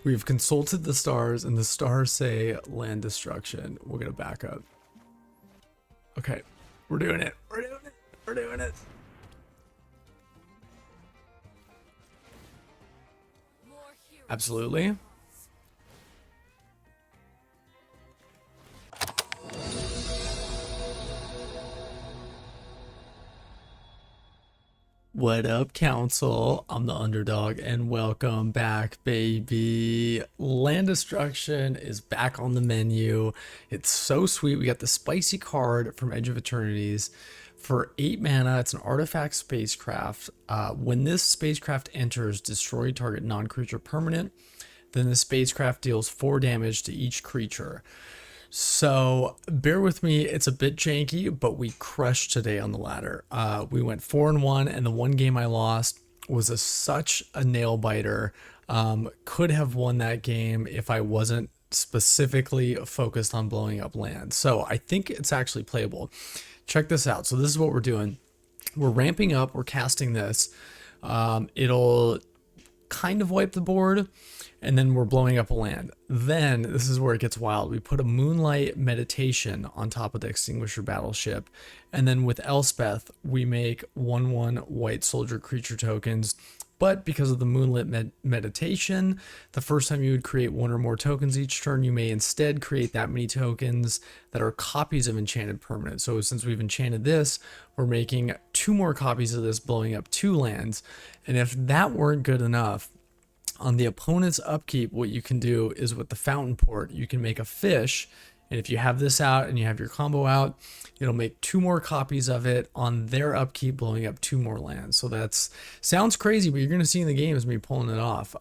We've consulted the stars, and the stars say land destruction. We're gonna back up. Okay, we're doing it. We're doing it. We're doing it. Absolutely. What up, Council? I'm the underdog, and welcome back, baby. Land Destruction is back on the menu. It's so sweet. We got the spicy card from Edge of Eternities. For 8 mana, it's an artifact spacecraft. When this spacecraft enters, destroy target non-creature permanent. Then the spacecraft deals 4 damage to each creature. So bear with me, it's a bit janky, but we crushed today on the ladder. We went 4-1, and the one game I lost was such a nail biter. Could have won that game if I wasn't specifically focused on blowing up land. So I think it's actually playable. Check this out. So this is what we're doing. We're ramping up, we're casting this. It'll kind of wipe the board, and then we're blowing up a land. Then this is where it gets wild. We put a Moonlit Meditation on top of the Extinguisher Battleship, and then with Elspeth we make 1/1 white soldier creature tokens. But because of the Moonlit Meditation, the first time you would create 1 or more tokens each turn, you may instead create that many tokens that are copies of enchanted permanents. So since we've enchanted this, we're making 2 more copies of this, blowing up 2 lands. And if that weren't good enough, on the opponent's upkeep, what you can do is with the Fountainport, you can make a fish. And if you have this out and you have your combo out, it'll make 2 more copies of it on their upkeep, blowing up 2 more lands. So that's sounds crazy, but you're going to see in the game is me pulling it off.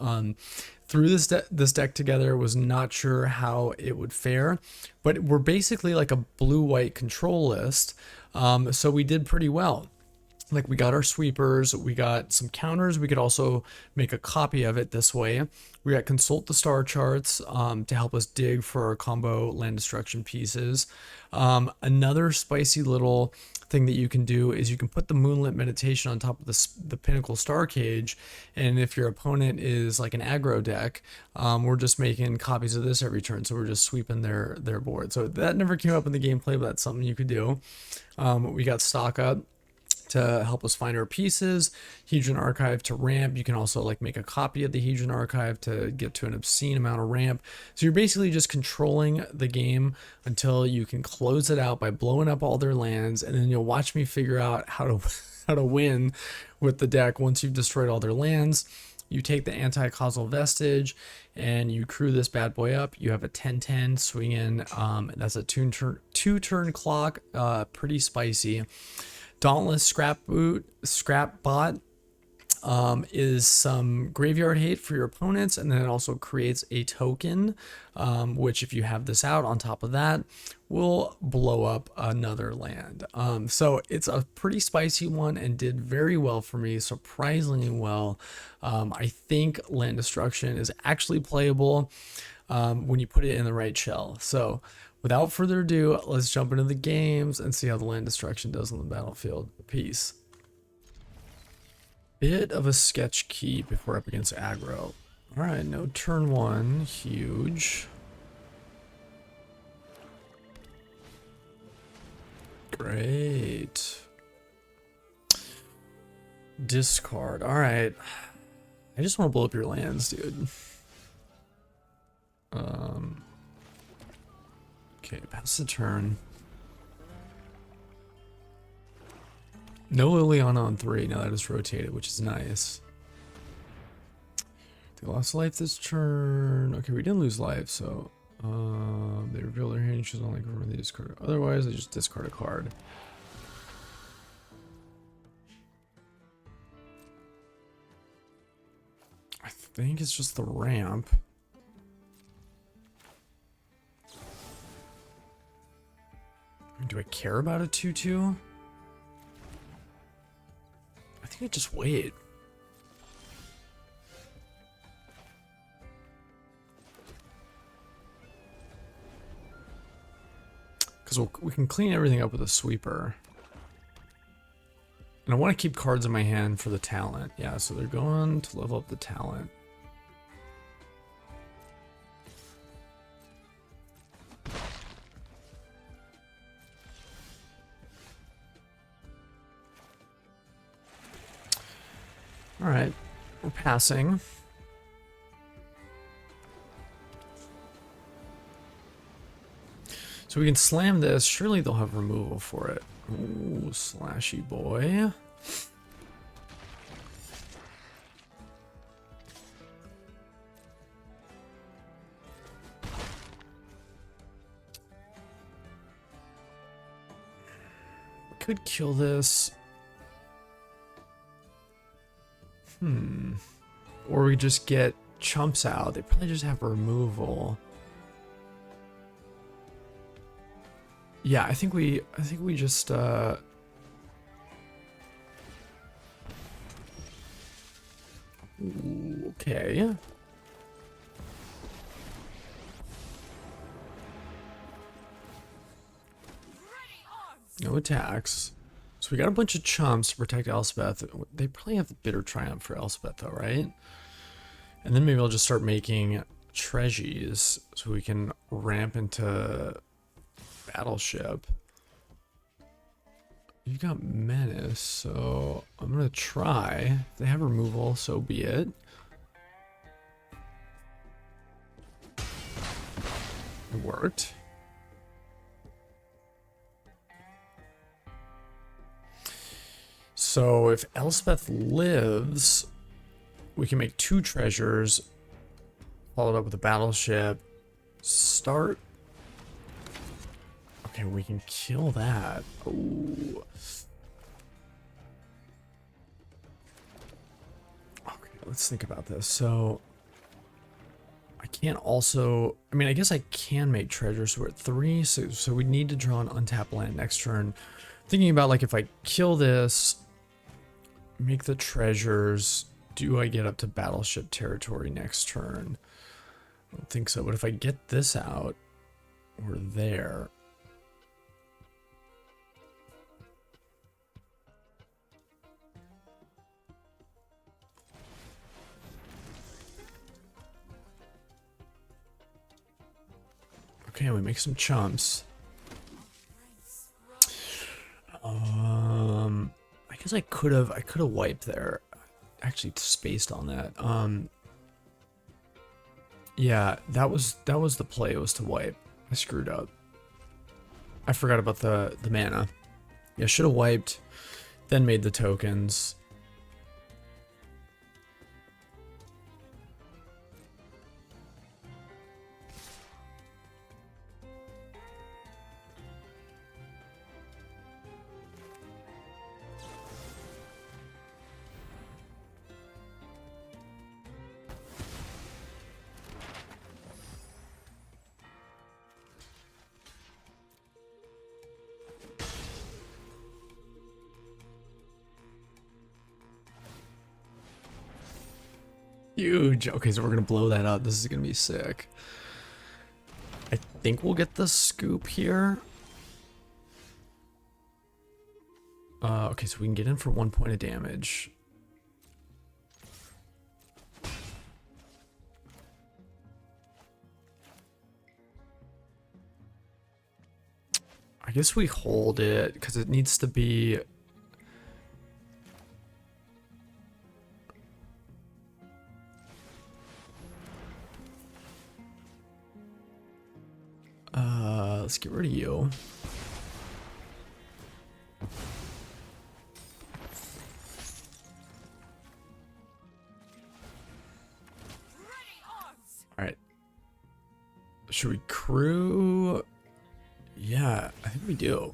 Threw this deck together, was not sure how it would fare, but we're basically like a blue-white control list. So we did pretty well. Like, we got our sweepers, we got some counters. We could also make a copy of it this way. We got consult the star charts to help us dig for our combo land destruction pieces. Another spicy little thing that you can do is you can put the Moonlit Meditation on top of the Pinnacle Starcage, and if your opponent is like an aggro deck, we're just making copies of this every turn, so we're just sweeping their board. So that never came up in the gameplay, but that's something you could do. We got stock up to help us find our pieces, Hedron Archive to ramp. You can also like make a copy of the Hedron Archive to get to an obscene amount of ramp. So you're basically just controlling the game until you can close it out by blowing up all their lands, and then you'll watch me figure out how to win with the deck once you've destroyed all their lands. You take the Anticausal Vestige and you crew this bad boy up. You have a 10-10 swing in. That's a 2-turn clock, pretty spicy. Dauntless Scrapbot is some graveyard hate for your opponents, and then it also creates a token, which if you have this out on top of that, will blow up another land. So it's a pretty spicy one and did very well for me, surprisingly well. I think land destruction is actually playable when you put it in the right shell. So without further ado, let's jump into the games and see how the land destruction does on the battlefield. Peace. Bit of a sketch keep if we're up against aggro. Alright, no turn 1. Huge. Great. Discard. Alright. I just want to blow up your lands, dude. Okay, pass the turn. No Liliana on 3. Now that is rotated, which is nice. They lost life this turn. Okay, we didn't lose life, so they reveal their hand and choose only cover the discard. Otherwise, they just discard a card. I think it's just the ramp. Do I care about a 2/2? I think I just wait. Because we can clean everything up with a sweeper. And I want to keep cards in my hand for the talent. Yeah, so they're going to level up the talent. All right, we're passing. So we can slam this. Surely they'll have removal for it. Ooh, slashy boy. Could kill this. Or we just get chumps out. They probably just have removal. Yeah, I think we just ooh, okay. No attacks. So we got a bunch of chumps to protect Elspeth. They probably have the Bitter Triumph for Elspeth though, right? And then maybe I'll just start making treasures so we can ramp into Battleship. You got Menace, so I'm gonna try. If they have removal, so be it. It worked. So if Elspeth lives, we can make 2 treasures, followed up with a battleship. Start. Okay, we can kill that. Ooh. Okay, let's think about this. So I can't also, I mean, I guess I can make treasures. We're at 3, so we need to draw an untapped land next turn. Thinking about like if I kill this, make the treasures, do I get up to battleship territory next turn? I don't think so, but if I get this out, we're there. Okay, we make some chumps. I guess I could have wiped there. Actually spaced on that. Yeah, that was the play, was to wipe. I screwed up. I forgot about the mana. Yeah, should have wiped, then made the tokens. Huge. Okay, so we're gonna blow that up. This is gonna be sick. I think we'll get the scoop here. Okay, so we can get in for 1 point of damage. I guess we hold it because it needs to be. Let's get rid of you. All right. Should we crew? Yeah, I think we do.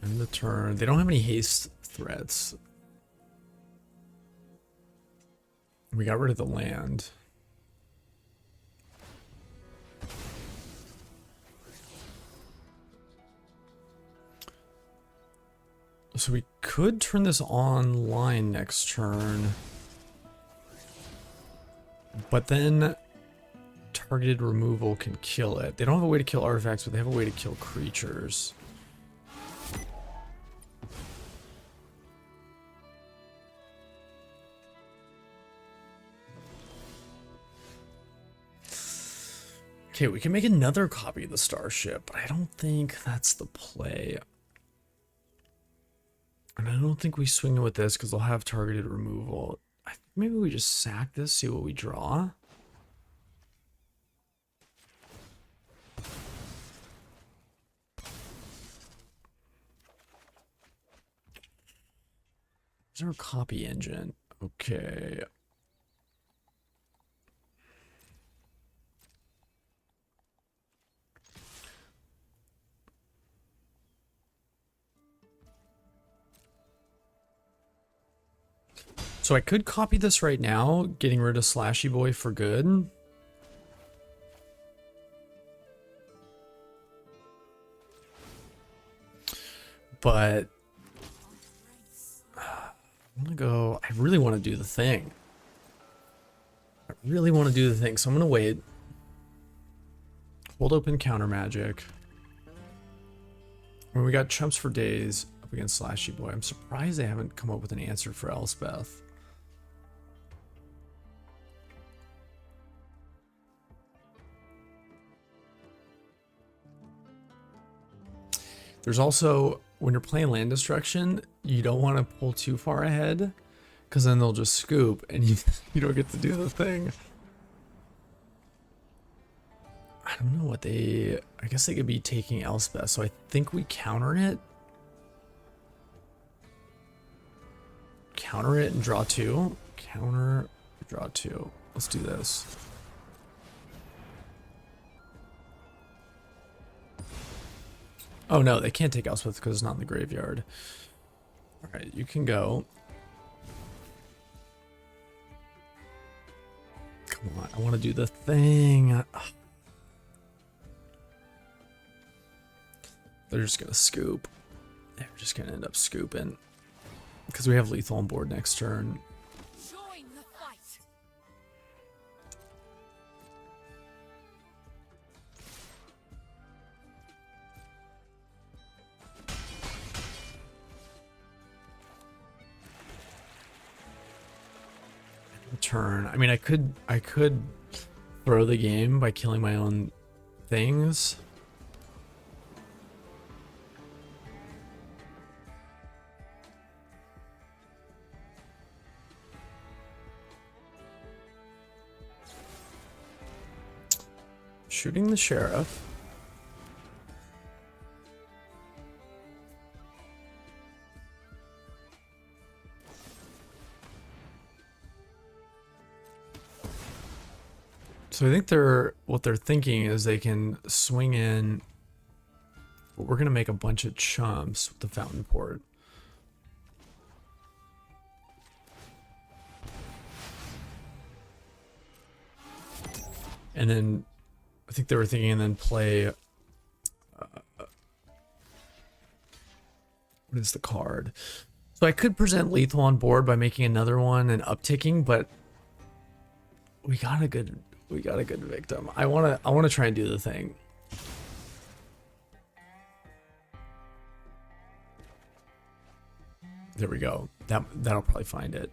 End the turn. They don't have any haste threats. We got rid of the land. So we could turn this online next turn. But then targeted removal can kill it. They don't have a way to kill artifacts, but they have a way to kill creatures. Okay, we can make another copy of the Starship, but I don't think that's the play. And I don't think we swing it with this because they'll have targeted removal. Maybe we just sack this, see what we draw. Is there a copy engine? Okay. So I could copy this right now, getting rid of Slashy Boy for good. But I'm gonna go, I really want to do the thing. I really want to do the thing, so I'm gonna wait. Hold open counter magic. When we got chumps for days up against Slashy Boy. I'm surprised they haven't come up with an answer for Elspeth. There's also, when you're playing land destruction, you don't want to pull too far ahead, because then they'll just scoop and you don't get to do the thing. I don't know what they, I guess they could be taking Elspeth, so I think we counter it. Counter it and draw 2. Counter, draw 2. Let's do this. Oh no, they can't take Elspeth because it's not in the graveyard. Alright, you can go. Come on, I want to do the thing. They're just going to scoop. They're just going to end up scooping. Because we have lethal on board next turn. Join the fight. Turn. I mean, I could throw the game by killing my own things. Shooting the sheriff. So I think what they're thinking is they can swing in. We're gonna make a bunch of chumps with the Fountainport. And then I think they were thinking and then play what is the card? So I could present lethal on board by making another one and upticking, but we got a good victim. I wanna try and do the thing. There we go. That'll probably find it.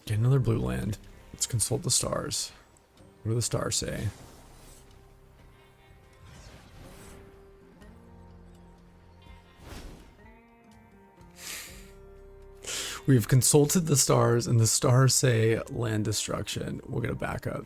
Get another blue land. Let's consult the stars. What do the stars say? We've consulted the stars, and the stars say land destruction. We're gonna back up.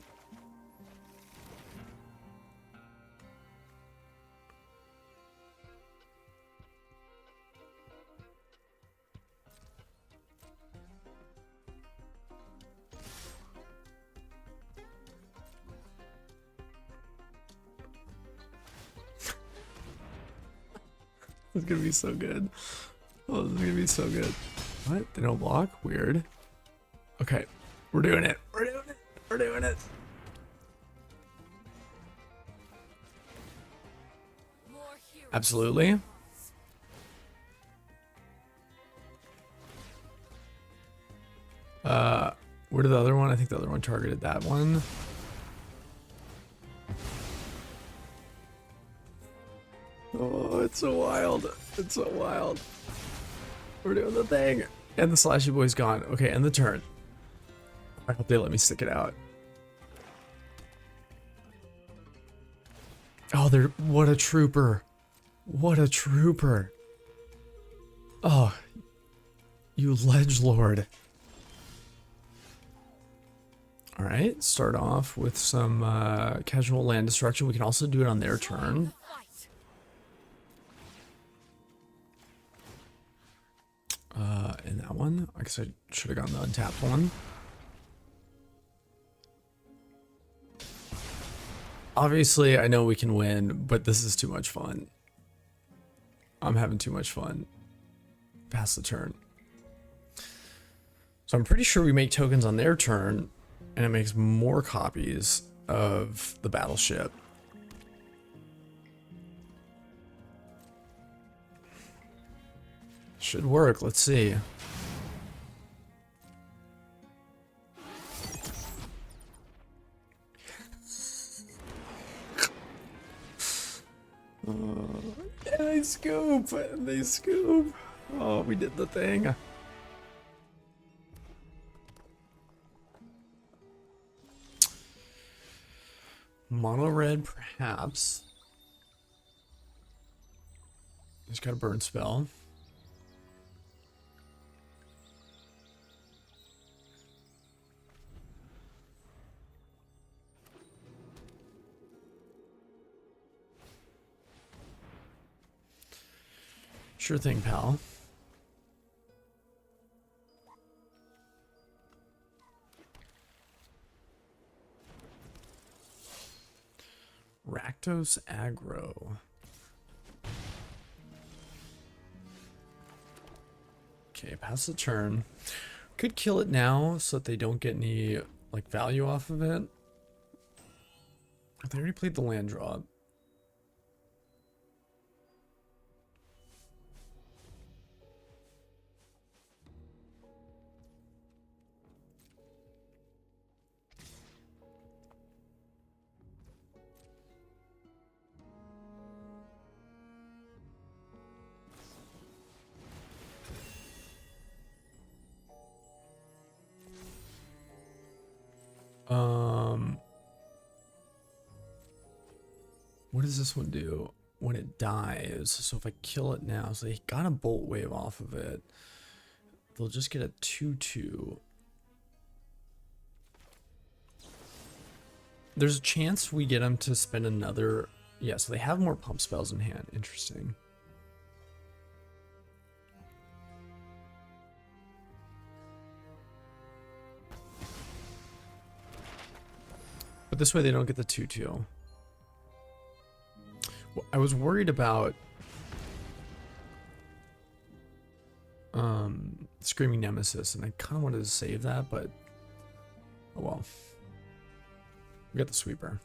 It's gonna be so good. Oh, this is gonna be so good. What? They don't block? Weird. Okay. We're doing it. We're doing it. We're doing it. Absolutely. Where did the other one? I think the other one targeted that one. Oh, it's so wild. It's so wild. We're doing the thing. And the slashy boy's gone. Okay, and the turn. I hope they let me stick it out. Oh, they're what a trooper. What a trooper. Oh, you ledge lord. All right, start off with some casual land destruction. We can also do it on their turn. Fight. And that one, I guess I should have gotten the untapped one. Obviously, I know we can win, but this is too much fun. I'm having too much fun. Pass the turn. So I'm pretty sure we make tokens on their turn, and it makes more copies of the battleship. Should work, let's see. Yeah, they scoop! They scoop! Oh, we did the thing. Mono red, perhaps. He's got a burn spell. Sure thing, pal. Rakdos aggro. Okay, pass the turn. Could kill it now so that they don't get any like value off of it. They already played the land drop. What does this one do when it dies? So if I kill it now, so they got a bolt wave off of it. They'll just get a 2/2. There's a chance we get them to spend another. Yeah, so they have more pump spells in hand. Interesting. But this way they don't get the 2/2. Well, I was worried about Screaming Nemesis, and I kind of wanted to save that, but oh well. We got the sweeper.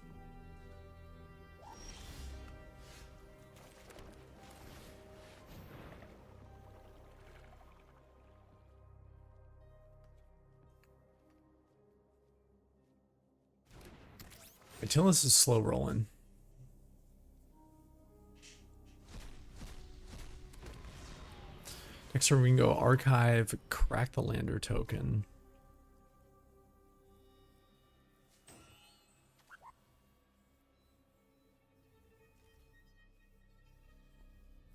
Meticulous is slow rolling. Next turn we can go archive, crack the lander token.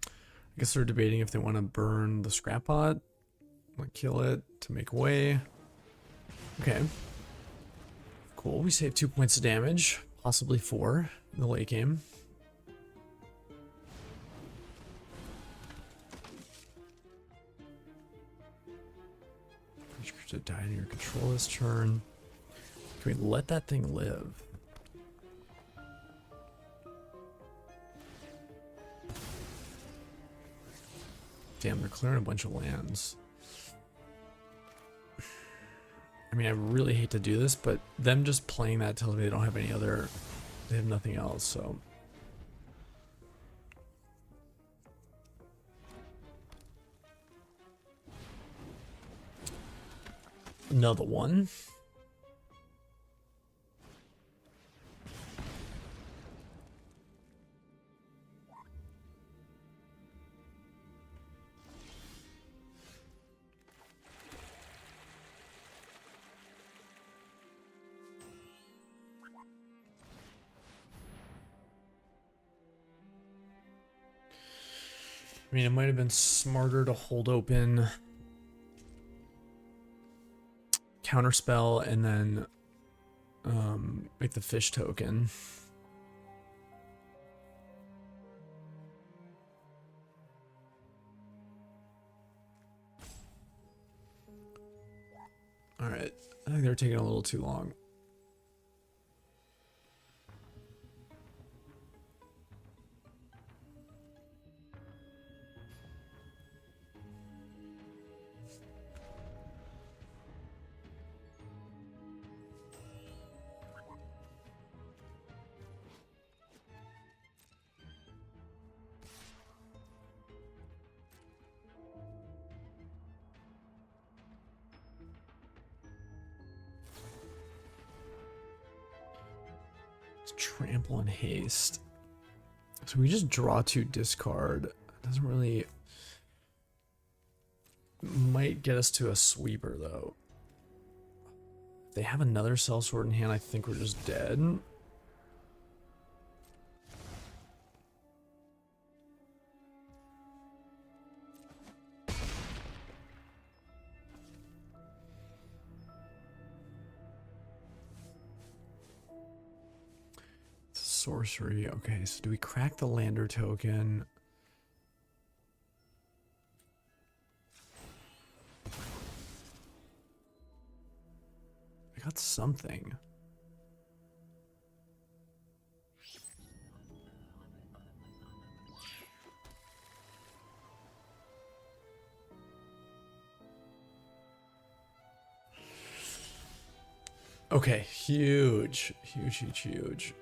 I guess they're debating if they want to burn the scrapbot, like kill it to make way. Okay. Cool, we save 2 points of damage, possibly 4 in the late game. To die in your control this turn. Can we let that thing live? Damn, they're clearing a bunch of lands. I mean, I really hate to do this, but them just playing that tells me they don't have any other. They have nothing else, so. Another one. I mean, it might have been smarter to hold open counterspell and then make the fish token. Alright, I think they're taking a little too long. Trample and haste. So we just draw 2 discard. It doesn't really... Might get us to a sweeper though. If they have another sellsword in hand, I think we're just dead. Sorcery. Okay, so do we crack the lander token? I got something. Okay, huge. Huge, huge, huge.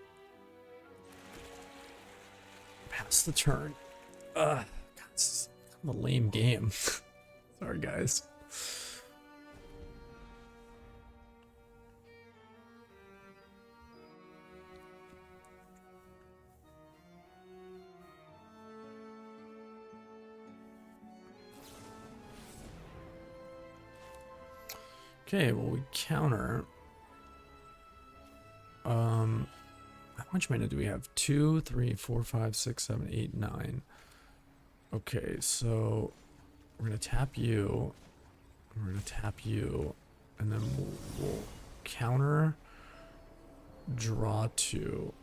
Pass the turn. God, this is kind of a lame game. Sorry, guys. Okay, well, we counter. How much mana do we have? 2, 3, 4, 5, 6, 7, 8, 9. Okay, so we're gonna tap you. We're gonna tap you, and then we'll counter, draw 2.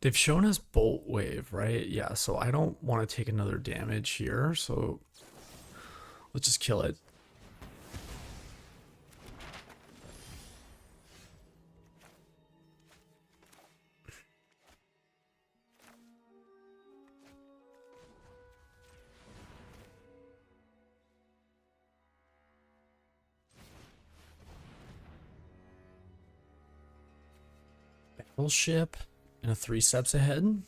They've shown us Bolt Wave, right? Yeah, so I don't want to take another damage here, so let's just kill it. Battleship and a 3 steps ahead.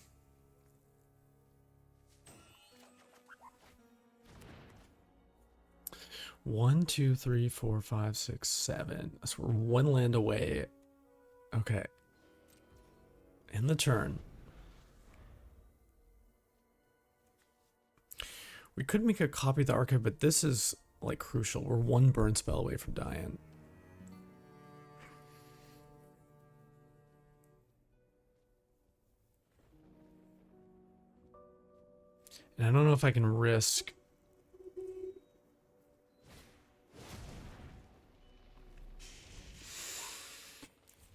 One, two, three, four, five, six, 7. So we're 1 land away. Okay. End the turn. We could make a copy of the archive, but this is like crucial. We're 1 burn spell away from dying. And I don't know if I can risk.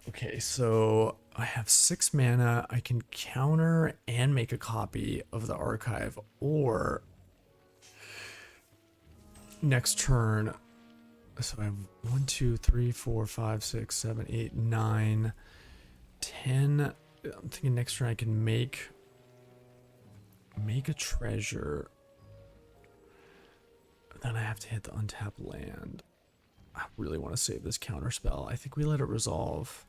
Okay, so I have 6 mana. I can counter and make a copy of the archive, or next turn. So I have 1, 2, 3, 4, 5, 6, 7, 8, 9, 10. I'm thinking next turn I can make a treasure. Then I have to hit the untapped land. I really want to save this counter spell. I think we let it resolve.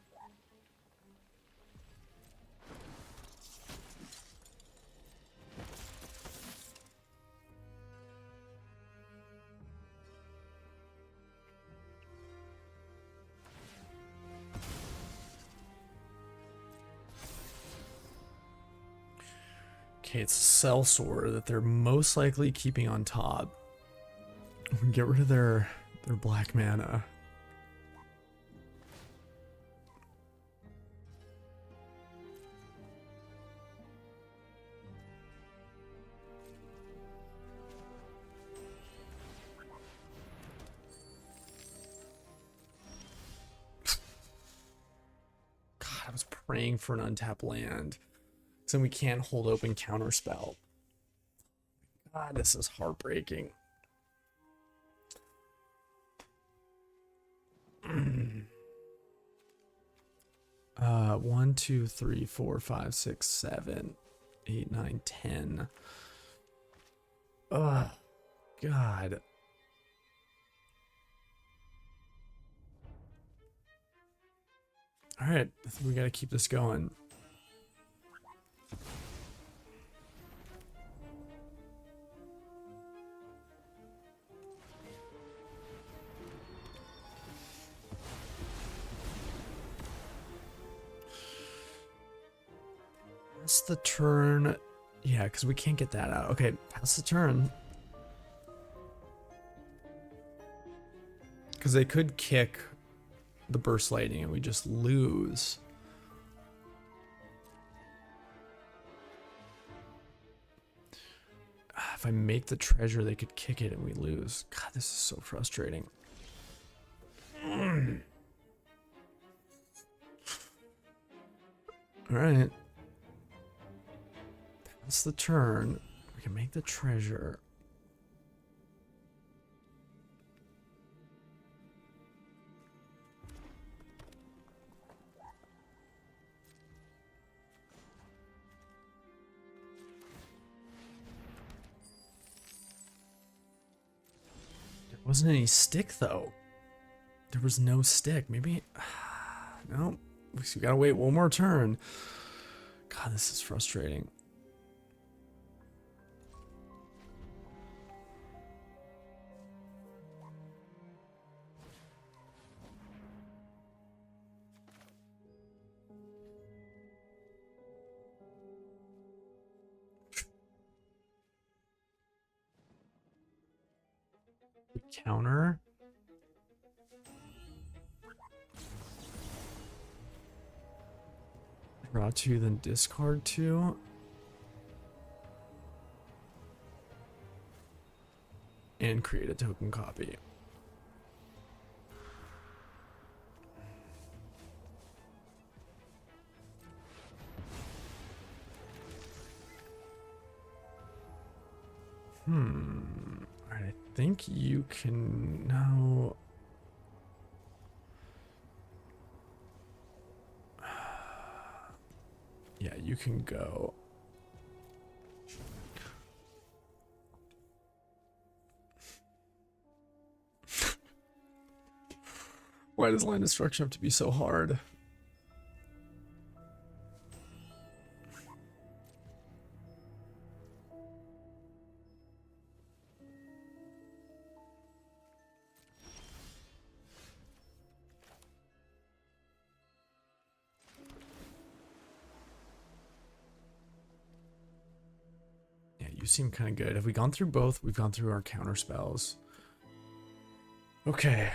Okay, it's a sellsword that they're most likely keeping on top. We can get rid of their black mana. God, I was praying for an untapped land. So we can't hold open counterspell. God, this is heartbreaking. 1, 2, 3, 4, 5, 6, 7, 8, 9, 10. Oh, God. All right, I think we got to keep this going. That's the turn. Yeah, because we can't get that out. Okay, pass the turn. Because they could kick the burst lightning and we just lose. If I make the treasure, they could kick it and we lose. God, this is so frustrating. All right. That's the turn. We can make the treasure. There wasn't any stick though. There was no stick. Maybe. No. We gotta wait one more turn. God, this is frustrating. We counter. Draw 2, then discard 2. And create a token copy. Alright, I think you can now. Yeah, you can go. Why does land destruction have to be so hard? You seem kind of good. Have we gone through both? We've gone through our counter spells. Okay.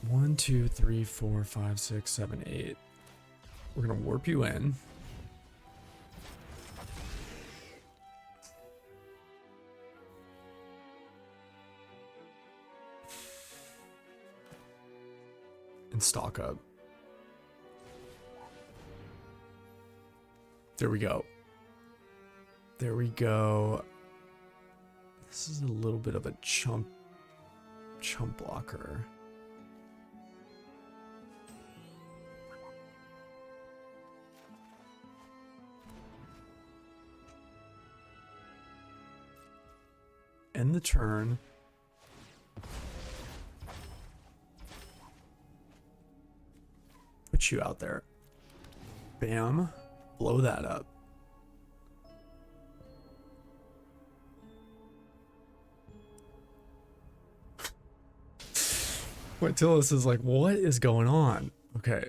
1, 2, 3, 4, 5, 6, 7, 8. We're gonna warp you in. And stock up. There we go. There we go. This is a little bit of a chump blocker. End the turn. Put you out there. Bam. Blow that up. Meticulous is like, what is going on? Okay.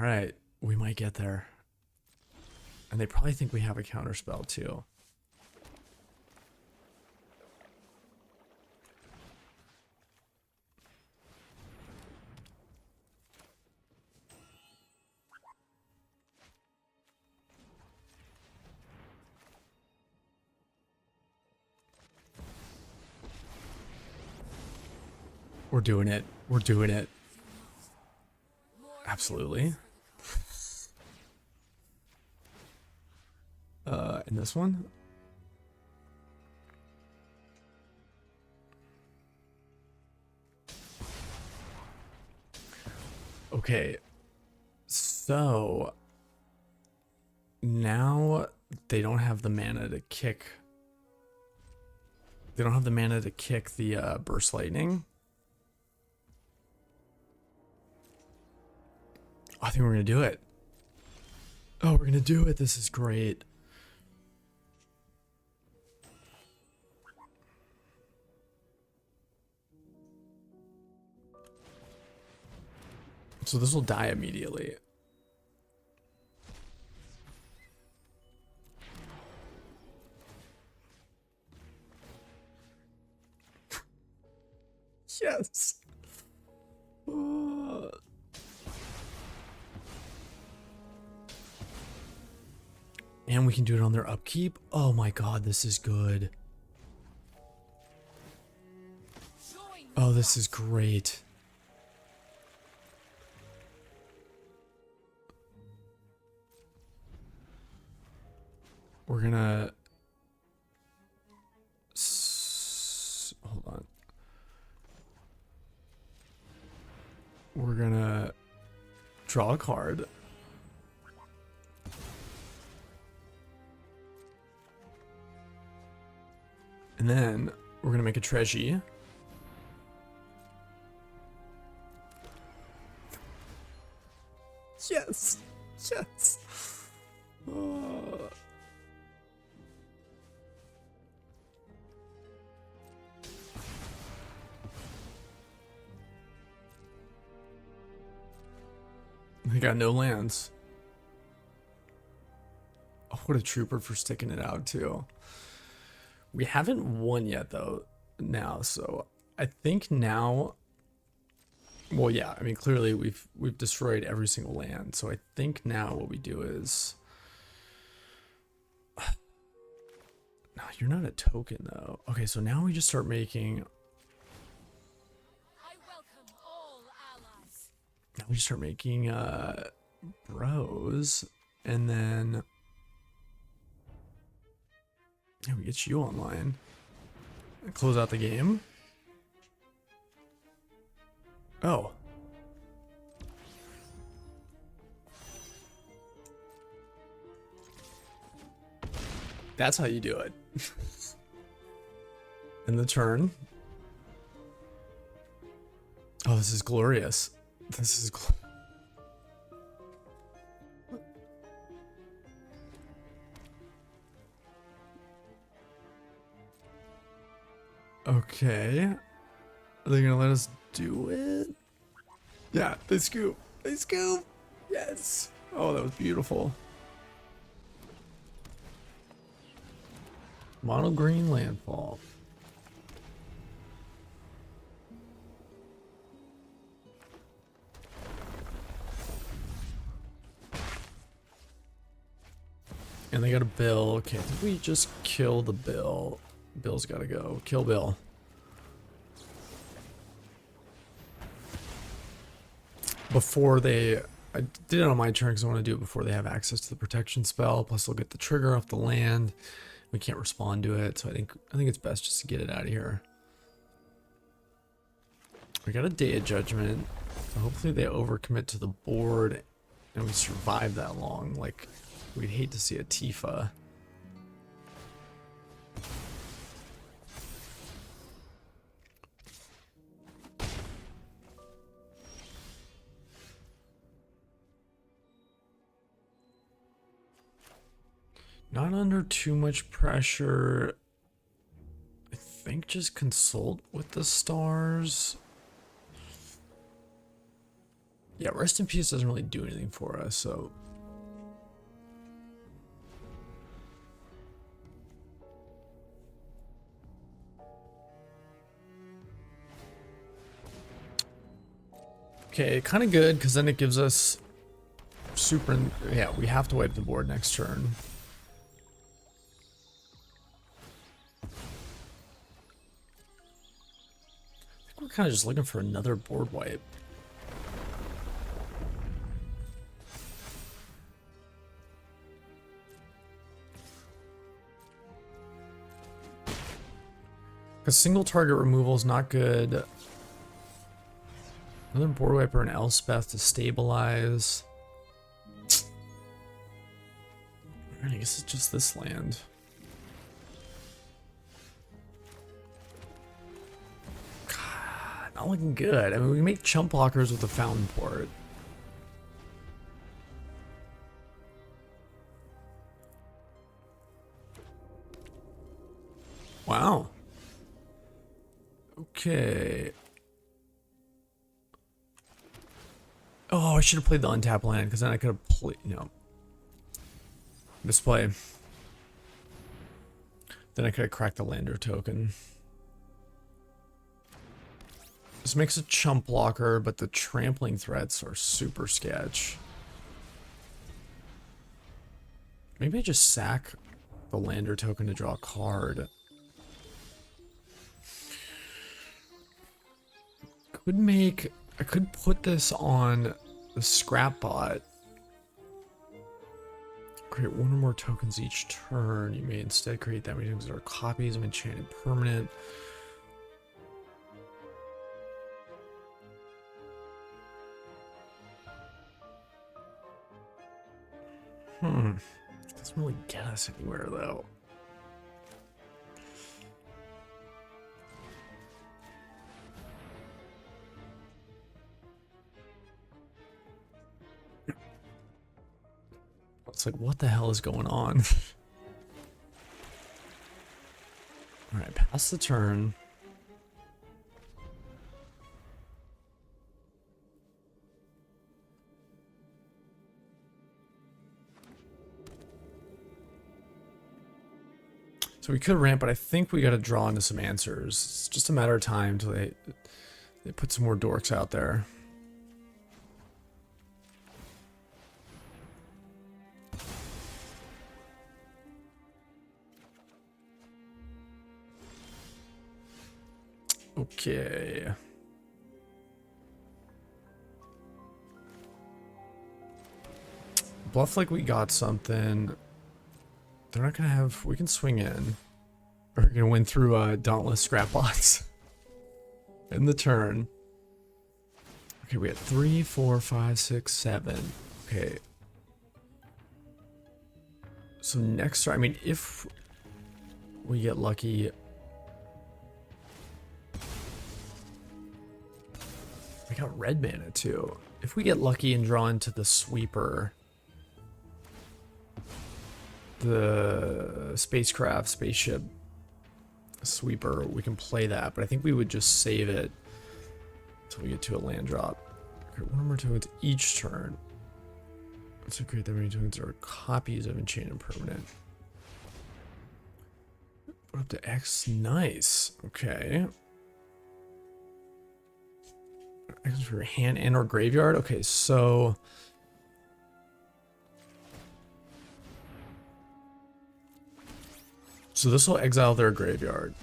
right, we might get there. And they probably think we have a counterspell too. We're doing it. We're doing it. Absolutely. And this one? Okay. So now they don't have the mana to kick. They don't have the mana to kick the burst lightning. I think we're gonna do it. Oh, we're gonna do it. This is great. So this will die immediately. Yes. And we can do it on their upkeep. Oh my god, this is good. Oh, this is great. We're gonna... Hold on. We're gonna draw a card. And then we're gonna make a treasure. Yes! Yes! They got no lands. Oh, what a trooper for sticking it out too. We haven't won yet though now, so I think now, well yeah, I mean clearly we've destroyed every single land, so I think now what we do is no, you're not a token though. Okay, so now we just start making now we start making bros, and then yeah, we get you online and close out the game. Oh, that's how you do it. In the turn. Oh, this is glorious. This is okay. Are they gonna let us do it? Yeah, they scoop. They scoop. Yes. Oh, that was beautiful. Mono green landfall. And they got a bill. Okay, did we just kill the bill? Bill's gotta go. Kill Bill. Before they... I did it on my turn because I want to do it before they have access to the protection spell. Plus they'll get the trigger off the land. We can't respond to it, so I think it's best just to get it out of here. We got a Day of Judgment. So hopefully they overcommit to the board and we survive that long. Like, we'd hate to see a Tifa. Not under too much pressure. I think just consult with the stars. Yeah, Rest in Peace doesn't really do anything for us, so... Okay, kind of good, because then it gives us super... Yeah, we have to wipe the board next turn. I think we're kind of just looking for another board wipe. Because single target removal is not good. Another board wiper and Elspeth to stabilize. Alright, I guess it's just this land. God, not looking good. I mean, we make chump blockers with the Fountainport. Wow. Okay. Oh, I should have played the untapped land, because then I could have played, you know, display. Then I could have cracked the lander token. This makes a chump blocker, but the trampling threats are super sketch. Maybe I just sack the lander token to draw a card. I could put this on the Scrapbot. Create one or more tokens each turn. You may instead create that many tokens that are copies of enchanted permanent. Doesn't really get us anywhere though. It's like, what the hell is going on? Alright, pass the turn. So we could ramp, but I think we gotta draw into some answers. It's just a matter of time until they put some more dorks out there. Okay. Bluff like we got something. They're not gonna have... We can swing in. We're gonna win through Dauntless Scrapbots. In the turn. Okay, we had 3, 4, 5, 6, 7. Okay. So next turn, I mean, if we get lucky... We got red mana too. If we get lucky and draw into the sweeper, the spacecraft, spaceship sweeper, we can play that, but I think we would just save it until we get to a land drop. Okay, one more tokens each turn. Let's create that many tokens that are copies of enchanted permanent. Put up to X, nice. Okay. X for your hand and or graveyard. Okay, so this will exile their graveyard.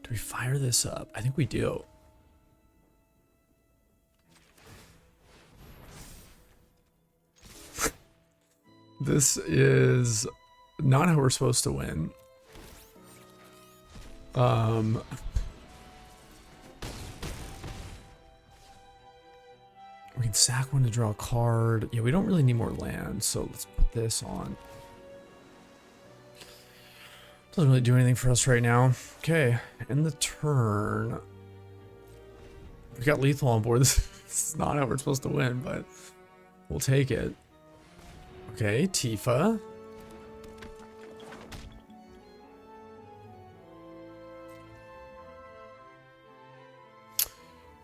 Do we fire this up? I think we do. This is not how we're supposed to win. We can sack one to draw a card. Yeah, we don't really need more land, so let's put this on. Doesn't really do anything for us right now. Okay, end the turn. We got lethal on board. This This is not how we're supposed to win, but we'll take it. Okay, Tifa.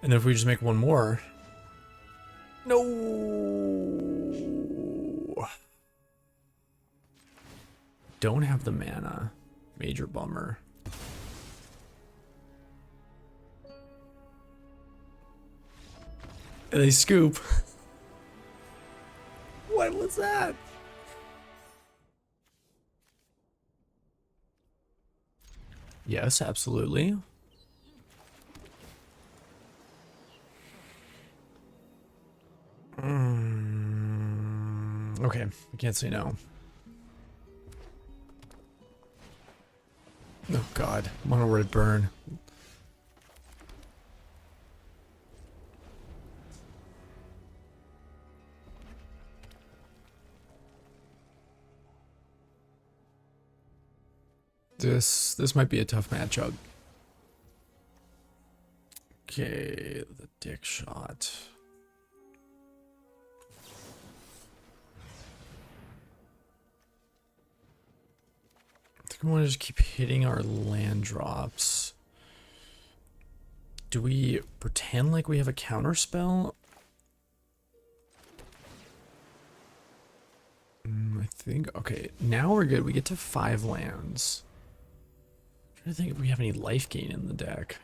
And then if we just make one more. No. Don't have the mana. Major bummer. And they scoop. What was that? Yes, absolutely. Okay, I can't say no. Oh god, mono red burn. This might be a tough matchup. Okay, the dick shot. I think we want to just keep hitting our land drops. Do we pretend like we have a counter spell? I think, okay, now we're good. We get to 5 lands. I'm trying to think if we have any life gain in the deck.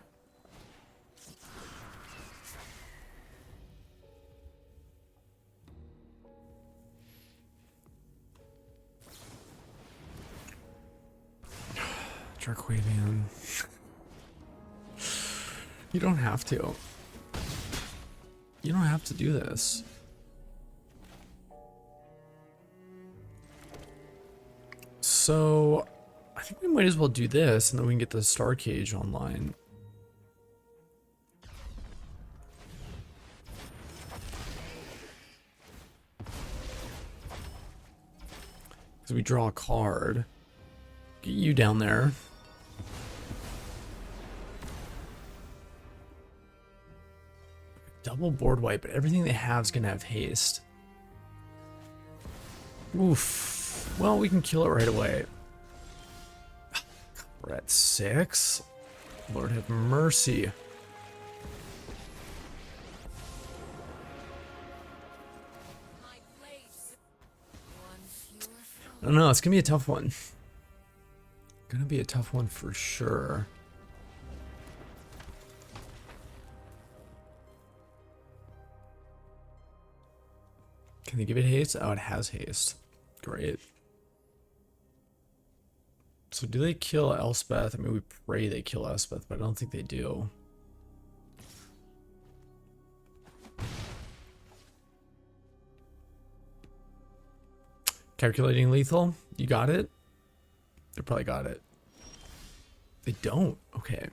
Darkwavian. You don't have to. You don't have to do this. So, I think we might as well do this, and then we can get the Starcage online. Because we draw a card. Get you down there. Double board wipe, but everything they have is going to have haste. Oof. Well, we can kill it right away. We're at 6. Lord have mercy. I don't know, it's going to be a tough one. Gonna be a tough one for sure. Can they give it haste? Oh, it has haste. Great. So do they kill Elspeth? I mean, we pray they kill Elspeth, but I don't think they do. Calculating lethal? You got it? They probably got it. They don't? Okay.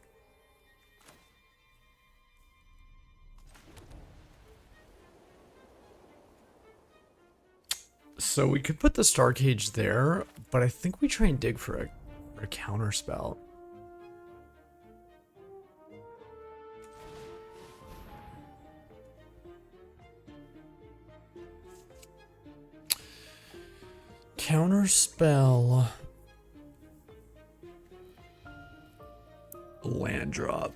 So we could put the Starcage there, but I think we try and dig for a counter spell. Counter spell. Land drop.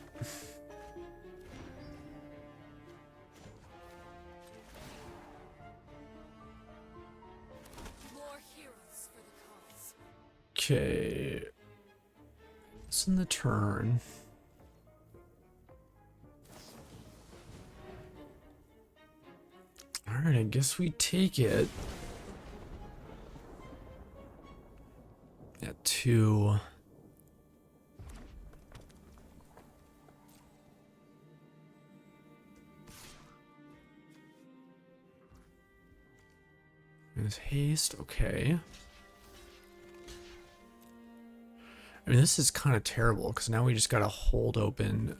More heroes for the cause. Okay. It's in the turn. Alright, I guess we take it. At 2. There's haste, okay. I mean, this is kind of terrible because now we just got to hold open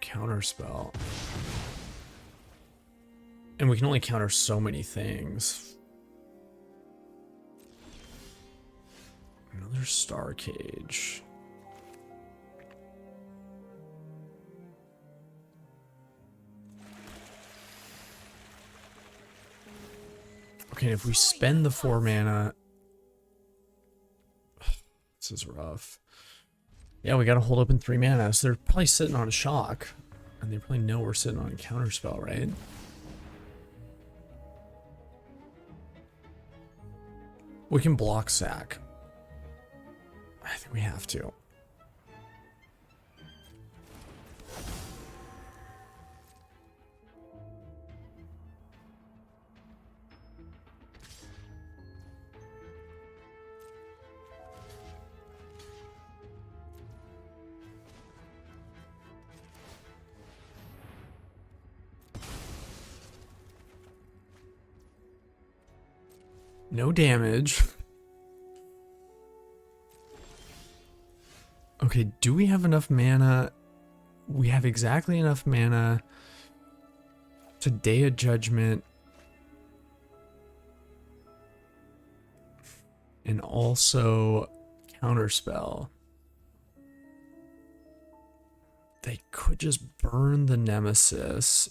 counterspell. And we can only counter so many things. Another Starcage. Okay, if we spend the 4 mana... This is rough. Yeah, we gotta hold up in 3 mana, so they're probably sitting on a shock. And they probably know we're sitting on a counterspell, right? We can block sack. I think we have to. No damage. Okay, do we have enough mana? We have exactly enough mana to Day of Judgment. And also counterspell. They could just burn the Nemesis.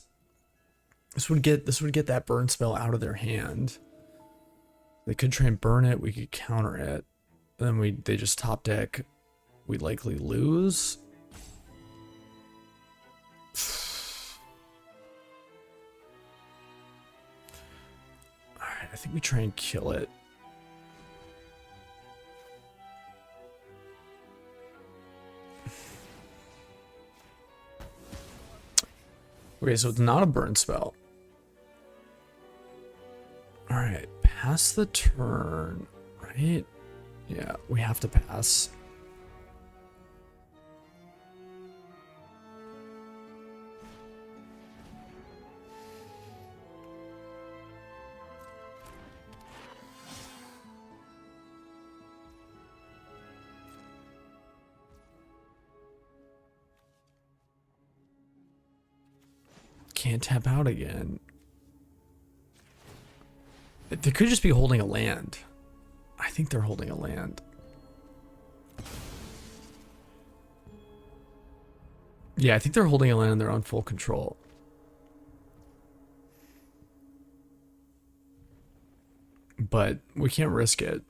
This would get that burn spell out of their hand. They could try and burn it, we could counter it. And then they just top deck. We likely lose. Alright, I think we try and kill it. Okay, so it's not a burn spell. Alright, pass the turn, right? Yeah, we have to pass. Can't tap out again. They could just be holding a land. I think they're holding a land. Yeah, I think they're holding a land and they're on full control. But we can't risk it.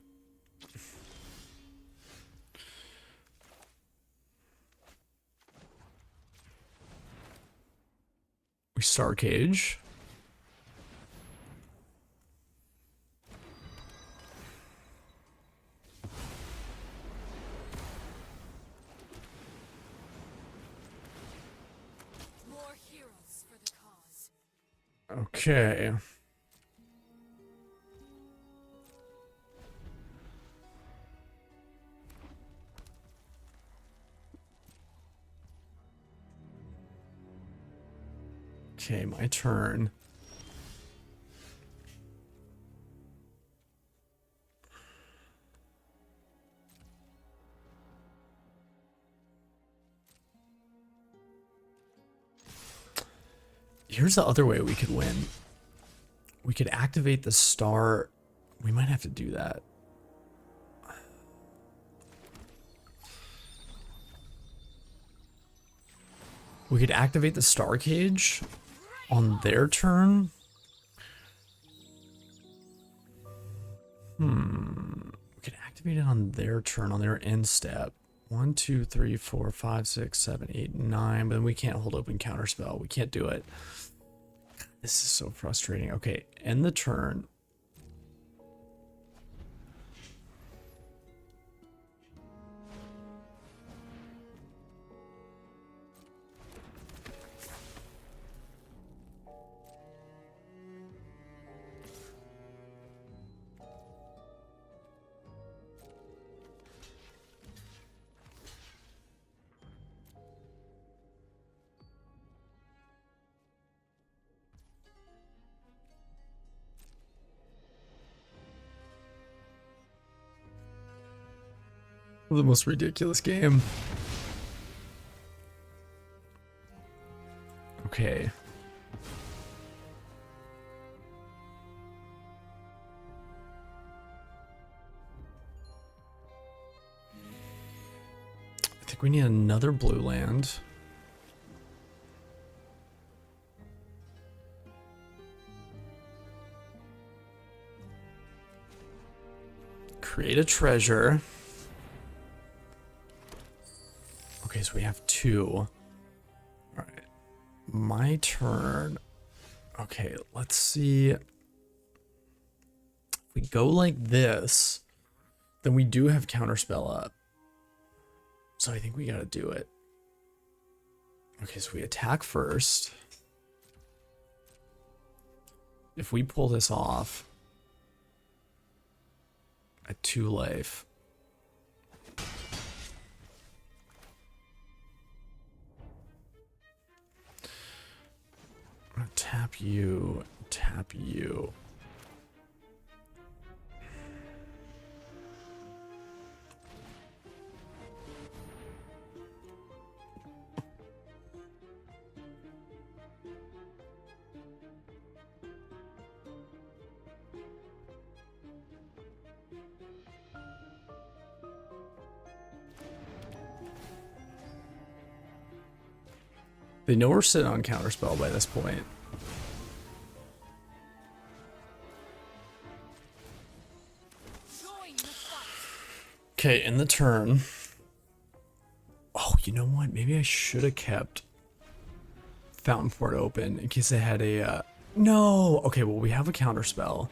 We Starcage. More heroes for the cause. Okay. Okay, my turn. Here's the other way we could win. We could activate the star. We might have to do that. We could activate the Starcage on their turn. We could activate it on their turn, on their end step. 1, 2, 3, 4, 5, 6, 7, 8, 9. But then we can't hold open counterspell. We can't do it. This is so frustrating. Okay, end the turn. The most ridiculous game. Okay. I think we need another blue land. create a treasure. Okay, so we have 2. All right, my turn. Okay, let's see. If we go like this, then we do have counterspell up. So I think we gotta do it. Okay, so we attack first. If we pull this off at 2 life, I'm gonna tap you, tap you. They know we're sitting on counterspell by this point. Okay, in the turn. Oh, you know what? Maybe I should have kept Fountainport open in case they had a... No! Okay, well, we have a counterspell.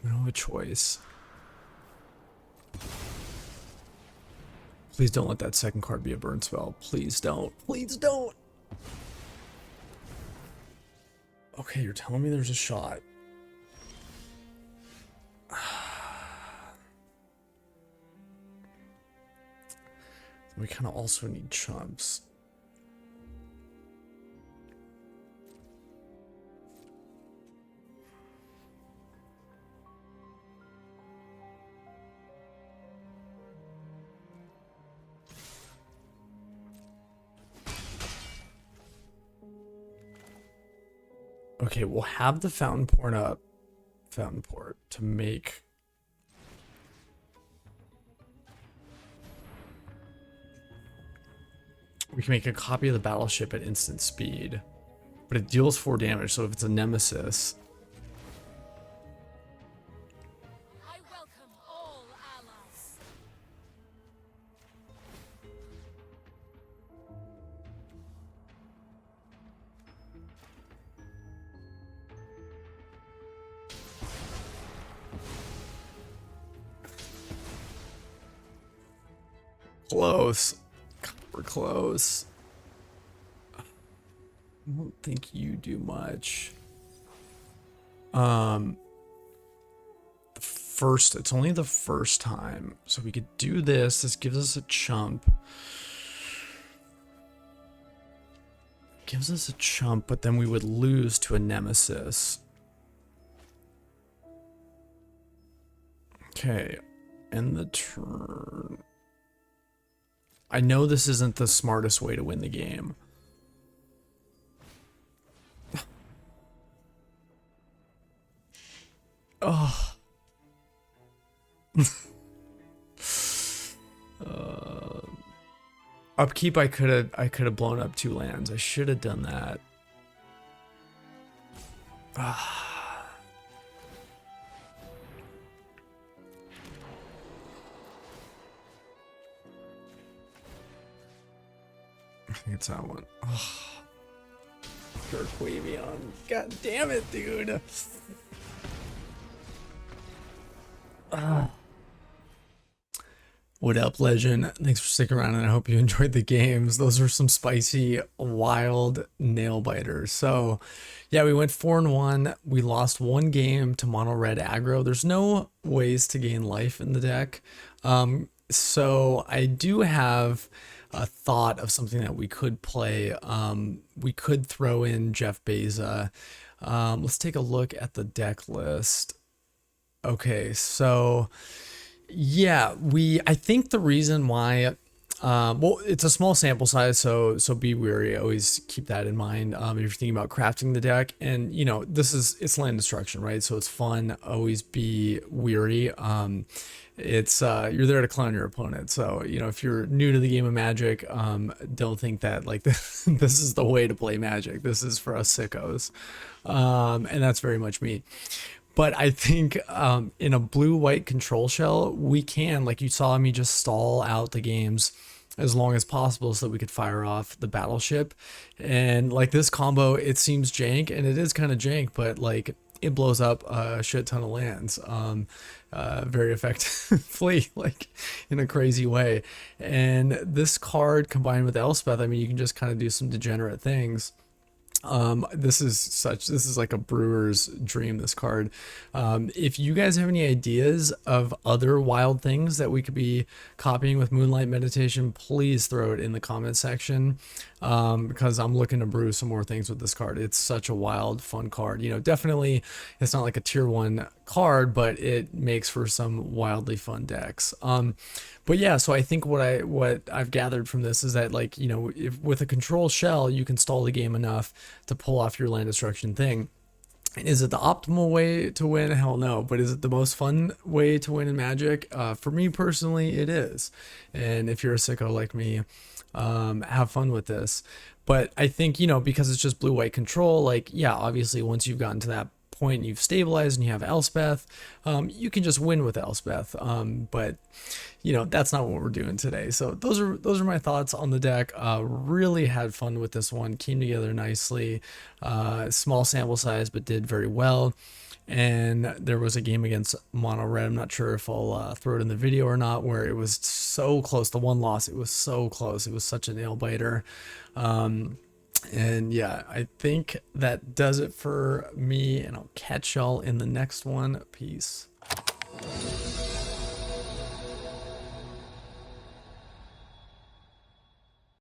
We don't have a choice. Please don't let that second card be a burn spell. Please don't. Please don't! Okay, you're telling me there's a shot. We kind of also need chumps. Okay, we'll have the Fountainport up. Fountainport to make... We can make a copy of the battleship at instant speed, but it deals 4 damage, so if it's a nemesis... I welcome all allies. Close. God, we're close. I don't think you do much. It's only the first time, so we could do this. This gives us a chump. Gives us a chump, but then we would lose to a nemesis. Okay, end the turn. I know this isn't the smartest way to win the game. Oh. Upkeep, I could have blown up 2 lands. I should have done that. I think it's that one. Oh. Dark Wavion. God damn it, dude. What up, Legend? Thanks for sticking around, and I hope you enjoyed the games. Those are some spicy, wild nail biters. So, yeah, we went 4-1. We lost 1 game to mono red aggro. There's no ways to gain life in the deck. So I do have a thought of something that we could play. We could throw in Jeff Bezos. Let's take a look at the deck list. Okay, so yeah, I think the reason why, well, it's a small sample size, so be wary. Always keep that in mind if you're thinking about crafting the deck. And you know, it's land destruction, right? So it's fun. Always be weary. It's you're there to clown your opponent. So you know, if you're new to the game of Magic, don't think that like this is the way to play Magic. This is for us sickos, and that's very much me. But I think in a blue-white control shell, we can, like you saw me just stall out the games as long as possible so that we could fire off the battleship. And like this combo, it seems jank, and it is kind of jank, but like it blows up a shit ton of lands very effectively, like in a crazy way. And this card combined with Elspeth, I mean, you can just kind of do some degenerate things. This is like a brewer's dream, this card. If you guys have any ideas of other wild things that we could be copying with Moonlight Meditation, please throw it in the comment section, because I'm looking to brew some more things with this card. It's such a wild, fun card. You know, definitely it's not like a tier 1 card, but it makes for some wildly fun decks. But yeah, so I think what I've gathered from this is that, like, you know, if with a control shell you can stall the game enough to pull off your land destruction thing. Is it the optimal way to win? Hell no. But is it the most fun way to win in Magic? For me personally, it is. And if you're a sicko like me, have fun with this. But I think, you know, because it's just blue-white control, like, yeah, obviously once you've gotten to that point and you've stabilized and you have Elspeth, you can just win with Elspeth. But you know, that's not what we're doing today. So those are my thoughts on the deck. Really had fun with this one. Came together nicely. Small sample size, but did very well. And there was a game against Mono Red. I'm not sure if I'll throw it in the video or not, where it was so close. The one loss, it was so close. It was such a nail biter. And yeah, I think that does it for me, and I'll catch y'all in the next one. Peace.